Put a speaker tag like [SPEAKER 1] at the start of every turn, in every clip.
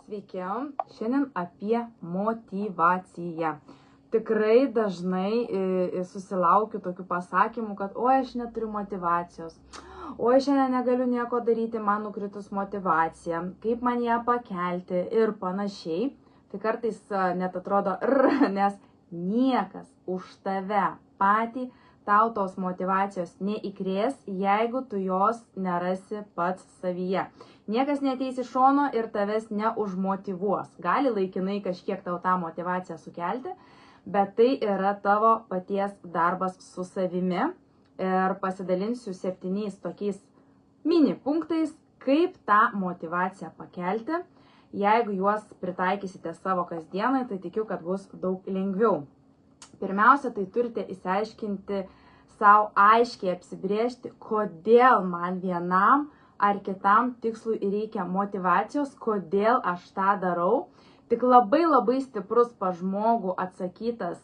[SPEAKER 1] Sveiki, šiandien apie motyvaciją. Tikrai dažnai susilaukiu tokių pasakymų, kad oi, aš neturiu motyvacijos, oi, šiandien negaliu nieko daryti, man nukritus motyvacija, kaip man ją pakelti ir panašiai. Tai kartais net atrodo, nes niekas už tave patį tau tos motyvacijos neįkrės, jeigu tu jos nerasi pats savyje. Niekas neateis iš šono ir tavęs neužmotyvuos. Gali laikinai kažkiek tau tą motyvaciją sukelti, bet tai yra tavo paties darbas su savimi. Ir pasidalinsiu 7 tokiais mini punktais, kaip tą motyvaciją pakelti. Jeigu juos pritaikysite savo kasdienai, tai tikiu, kad bus daug lengviau. Pirmiausia, tai turite išsiaiškinti savo aiškiai apsibrėžti, kodėl man vienam ar kitam tikslui reikia motyvacijos, kodėl aš tą darau. Tik labai stiprus pa žmogų atsakytas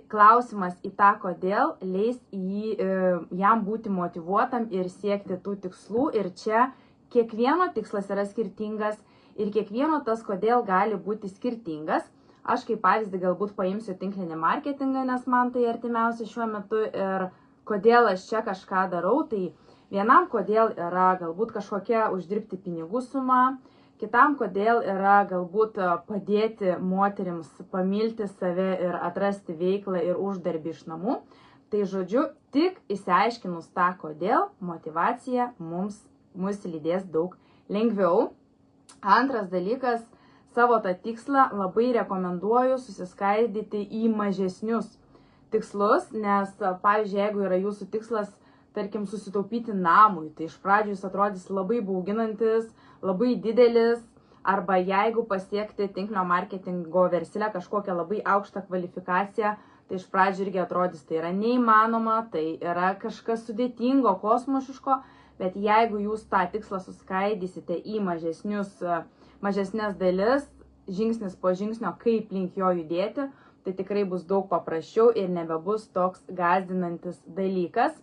[SPEAKER 1] klausimas į tą kodėl leis jam būti motyvuotam ir siekti tų tikslų. Ir čia kiekvieno tikslas yra skirtingas ir kiekvieno tas kodėl gali būti skirtingas. Aš kaip pavyzdį galbūt paimsiu tinklinį marketingą, nes man tai artimiausia šiuo metu ir kodėl aš čia kažką darau. Tai vienam kodėl yra galbūt kažkokia uždirbti pinigų suma, kitam kodėl yra galbūt padėti moterims pamilti save ir atrasti veiklą ir uždarbį iš namų. Tai žodžiu, tik išsiaiškinus tą kodėl, motyvacija mus lydės daug lengviau. Antras dalykas, savo tą tikslą labai rekomenduoju susiskaidyti į mažesnius tikslus, nes, pavyzdžiui, jeigu yra jūsų tikslas, tarkim, susitaupyti namui, tai iš pradžių jis atrodys labai bauginantis, labai didelis, arba jeigu pasiekti tinklinio marketingo versle kažkokią labai aukštą kvalifikaciją, tai iš pradžių irgi atrodys, tai yra neįmanoma, tai yra kažkas sudėtingo, kosmošiško, bet jeigu jūs tą tikslą suskaidysite į mažesnės dalis, žingsnis po žingsnio, kaip link jo judėti, tai tikrai bus daug paprasčiau ir nebebus toks gąsdinantis dalykas.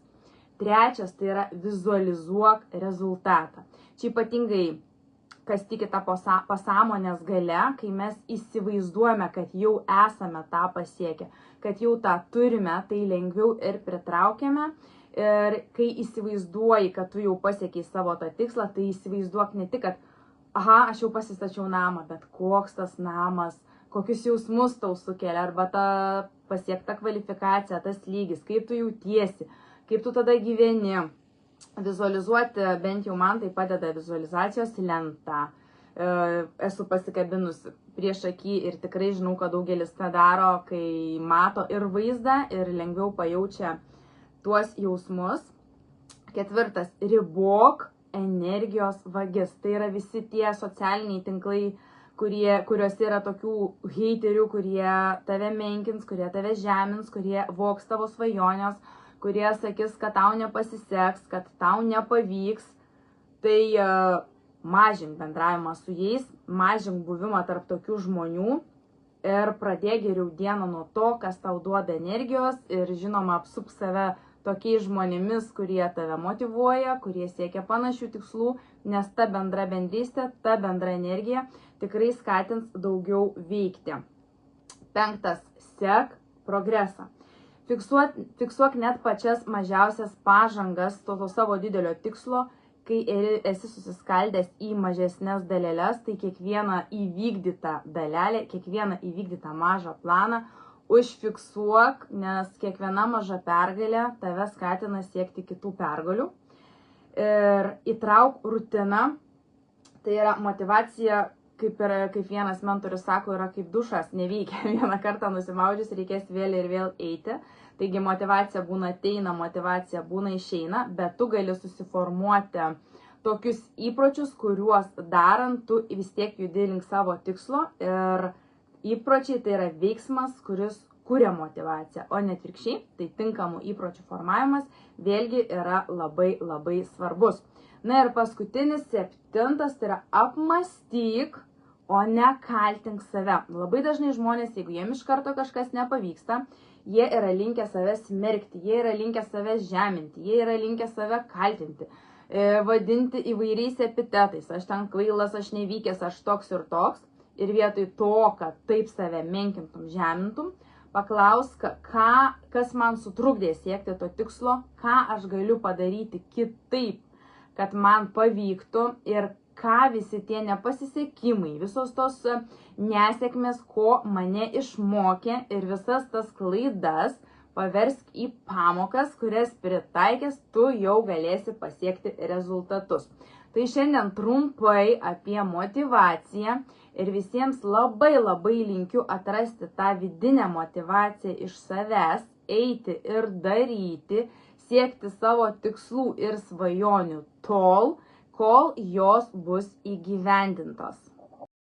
[SPEAKER 1] Trečias, tai yra vizualizuok rezultatą. Čia ypatingai, kas tiki tą pasąmonės gale, kai mes įsivaizduojame, kad jau esame tą pasiekę, kad jau tą turime, tai lengviau ir pritraukiame. Ir kai įsivaizduoji, kad tu jau pasiekiai savo tą tikslą, tai įsivaizduok ne tik, kad aha, aš jau pasistačiau namą, bet koks tas namas, kokius jausmus tau sukelia, arba ta pasiekta kvalifikacija, tas lygis, kaip tu jautiesi, kaip tu tada gyveni. Vizualizuoti, bent jau man tai padeda vizualizacijos lenta. Esu pasikabinus prieš akį ir tikrai žinau, kad daugelis tą daro, kai mato ir vaizdą ir lengviau pajaučia tuos jausmus. Ketvirtas, ribok energijos vagis. Tai yra visi tie socialiniai tinklai, kuriuose yra tokių heiterių, kurie tave menkins, kurie tave žemins, kurie vogs tavo svajonės, kurie sakys, kad tau nepasiseks, kad tau nepavyks. Tai mažink bendravimą su jais, mažink buvimą tarp tokių žmonių ir pradėk geriau dieną nuo to, kas tau duoda energijos ir žinoma apsup save tokiais žmonėmis, kurie tave motyvuoja, kurie siekia panašių tikslų, nes ta bendra bendrystė, ta bendra energija tikrai skatins daugiau veikti. Penktas, sek progresą. Fiksuok net pačias mažiausias pažangas to savo didelio tikslo, kai esi susiskaldęs į mažesnės dalelės, tai kiekvieną įvykdytą dalelę, kiekvieną įvykdytą mažą planą užfiksuok, nes kiekviena maža pergalė tave skatina siekti kitų pergalių. Ir įtrauk rutiną, tai yra motyvacija, kaip vienas mentorius sako, yra kaip dušas, neveikia. Vieną kartą nusimaudžius reikės vėl ir vėl eiti. Taigi motyvacija būna ateina, motyvacija būna išeina, bet tu gali susiformuoti tokius įpročius, kuriuos darant tu vis tiek judi link savo tikslo. Ir įpročiai tai yra veiksmas, kuris kuria motyvaciją, o ne atvirkščiai, tai tinkamų įpročių formavimas vėlgi yra labai svarbus. Na ir paskutinis, 7, tai yra apmąstyk, o ne kaltink save. Labai dažnai žmonės, jeigu jiem iš karto kažkas nepavyksta, jie yra linkę save smerkti, jie yra linkę save žeminti, jie yra linkę save kaltinti. vadinti įvairiais epitetais. Aš ten kvailas, aš nevykęs, aš toks ir toks. Ir vietoj to, kad taip save menkintum, žemintum, paklausk, kas man sutrukdė siekti to tikslo, ką aš galiu padaryti kitaip, kad man pavyktų ir ką visi tie nepasisekimai, visos tos nesėkmės, ko mane išmokė ir visas tas klaidas paversk į pamokas, kurias pritaikęs tu jau galėsi pasiekti rezultatus. Tai šiandien trumpai apie motyvaciją ir visiems labai linkiu atrasti tą vidinę motyvaciją iš savęs, eiti ir daryti, siekti savo tikslų ir svajonių tol, kol jos bus įgyvendintos.